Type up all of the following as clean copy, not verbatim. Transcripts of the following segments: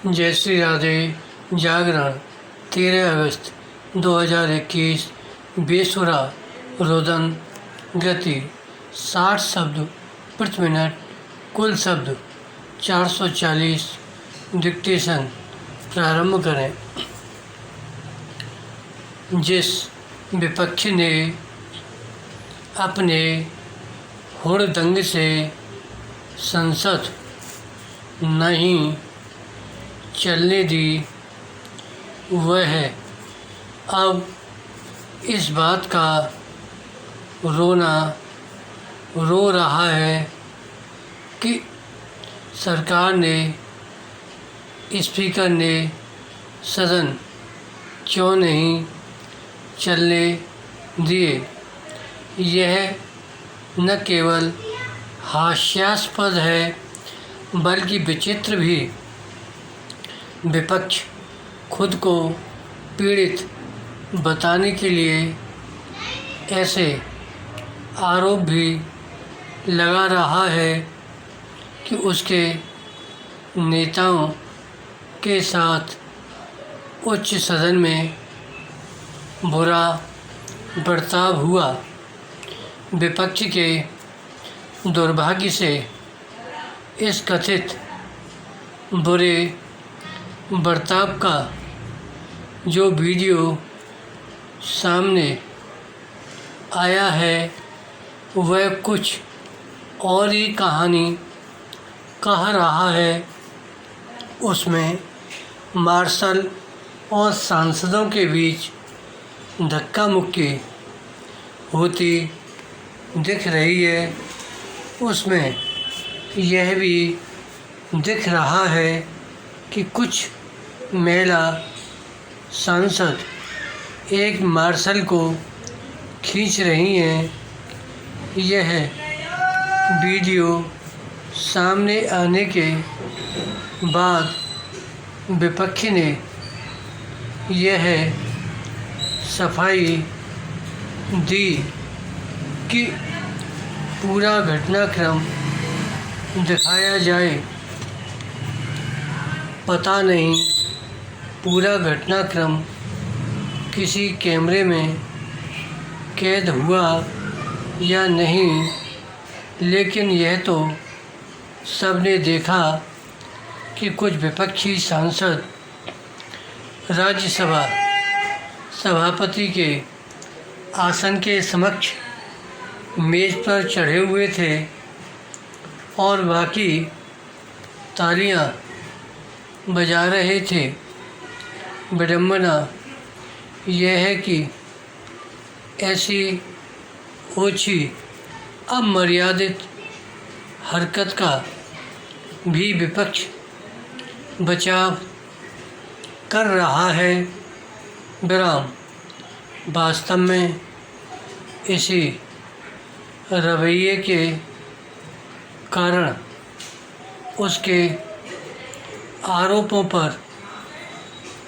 जय श्री राधे। जागरण 13 अगस्त 2021। बेसुरा रोदन गति 60 शब्द प्रति मिनट। कुल शब्द 440। डिक्टेशन प्रारंभ करें। जिस विपक्ष ने अपने हुड़दंग से संसद नहीं चलने दी, वह अब इस बात का रो रहा है कि सरकार ने, स्पीकर ने सदन क्यों नहीं चलने दिए। यह न केवल हास्यास्पद है बल्कि विचित्र भी। विपक्ष खुद को पीड़ित बताने के लिए ऐसे आरोप भी लगा रहा है कि उसके नेताओं के साथ उच्च सदन में बुरा बर्ताव हुआ। विपक्ष के दुर्भाग्य से इस कथित बुरे बर्ताव का जो वीडियो सामने आया है वह कुछ और ही कहानी कह रहा है। उसमें मार्शल और सांसदों के बीच धक्का मुक्की होती दिख रही है। उसमें यह भी दिख रहा है कि कुछ महिला सांसद एक मार्शल को खींच रही हैं। यह वीडियो सामने आने के बाद विपक्ष ने यह सफाई दी कि पूरा घटनाक्रम दिखाया जाए। पता नहीं पूरा घटनाक्रम किसी कैमरे में कैद हुआ या नहीं, लेकिन यह तो सबने देखा कि कुछ विपक्षी सांसद राज्यसभा सभापति के आसन के समक्ष मेज पर चढ़े हुए थे और बाकी तालियां बजा रहे थे। विडंबना यह है कि ऐसी ओछी अमर्यादित हरकत का भी विपक्ष बचाव कर रहा है। विराम। वास्तव में इसी रवैये के कारण उसके आरोपों पर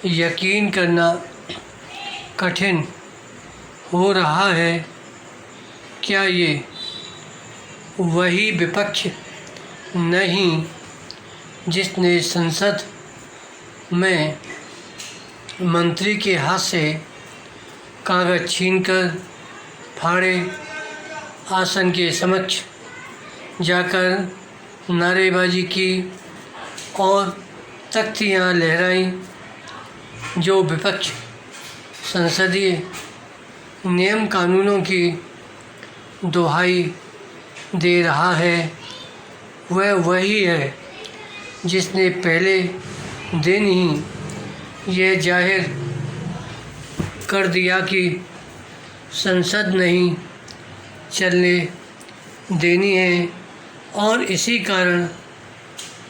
यकीन करना कठिन हो रहा है। क्या ये वही विपक्ष नहीं जिसने संसद में मंत्री के हाथ से कागज छीनकर फाड़े, आसन के समक्ष जाकर नारेबाजी की और तख्तियाँ लहराईं? जो विपक्ष संसदीय नियम कानूनों की दुहाई दे रहा है वह वही है जिसने पहले दिन ही यह जाहिर कर दिया कि संसद नहीं चलने देनी है, और इसी कारण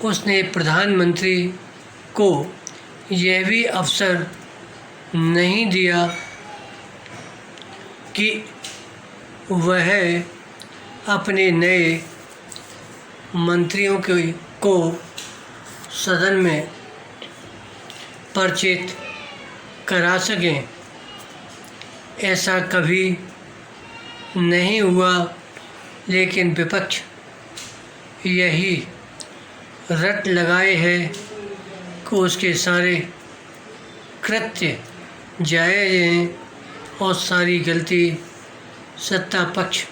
उसने प्रधानमंत्री को यह भी अवसर नहीं दिया कि वह अपने नए मंत्रियों को सदन में परिचित करा सकें। ऐसा कभी नहीं हुआ, लेकिन विपक्ष यही रट लगाए है कि उसके सारे कृत्य जायज़ हैं और सारी गलती सत्ता पक्ष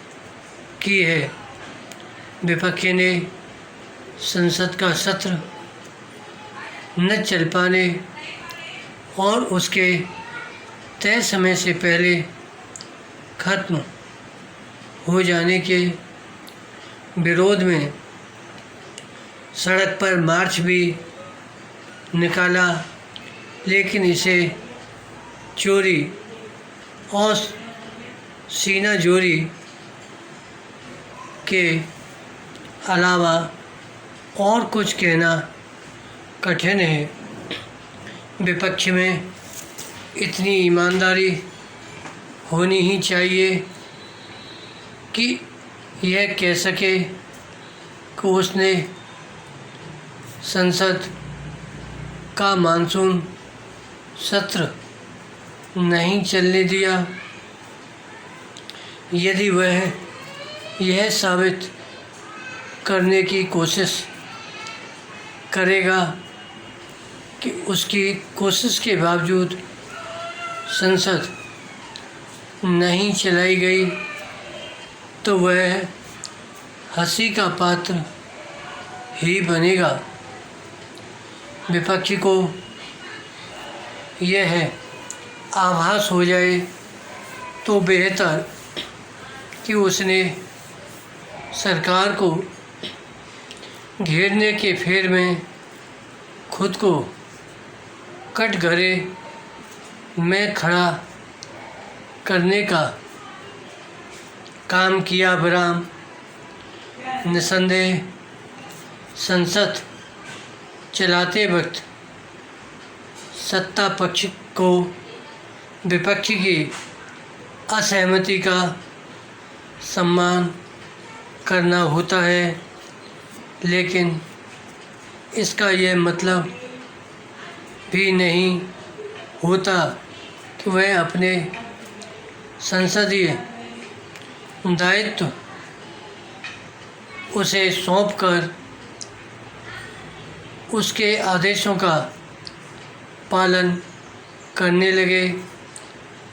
की है। विपक्ष ने संसद का सत्र न चल पाने और उसके तय समय से पहले खत्म हो जाने के विरोध में सड़क पर मार्च भी निकाला, लेकिन इसे चोरी और सीना जोरी के अलावा और कुछ कहना कठिन है। विपक्ष में इतनी ईमानदारी होनी ही चाहिए कि यह कह सके कि उसने संसद का मानसून सत्र नहीं चलने दिया। यदि वह यह साबित करने की कोशिश करेगा कि उसकी कोशिश के बावजूद संसद नहीं चलाई गई, तो वह हंसी का पात्र ही बनेगा। विपक्ष को यह आभास हो जाए तो बेहतर कि उसने सरकार को घेरने के फेर में खुद को कटघरे में खड़ा करने का काम किया। बराम निसंदेह संसद चलाते वक्त सत्ता पक्ष को विपक्ष की असहमति का सम्मान करना होता है, लेकिन इसका यह मतलब भी नहीं होता कि वह अपने संसदीय दायित्व उसे सौंपकर उसके आदेशों का पालन करने लगे।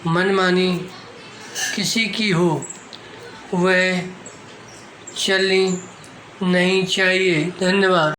मनमानी किसी की हो वह चलनी नहीं चाहिए। धन्यवाद।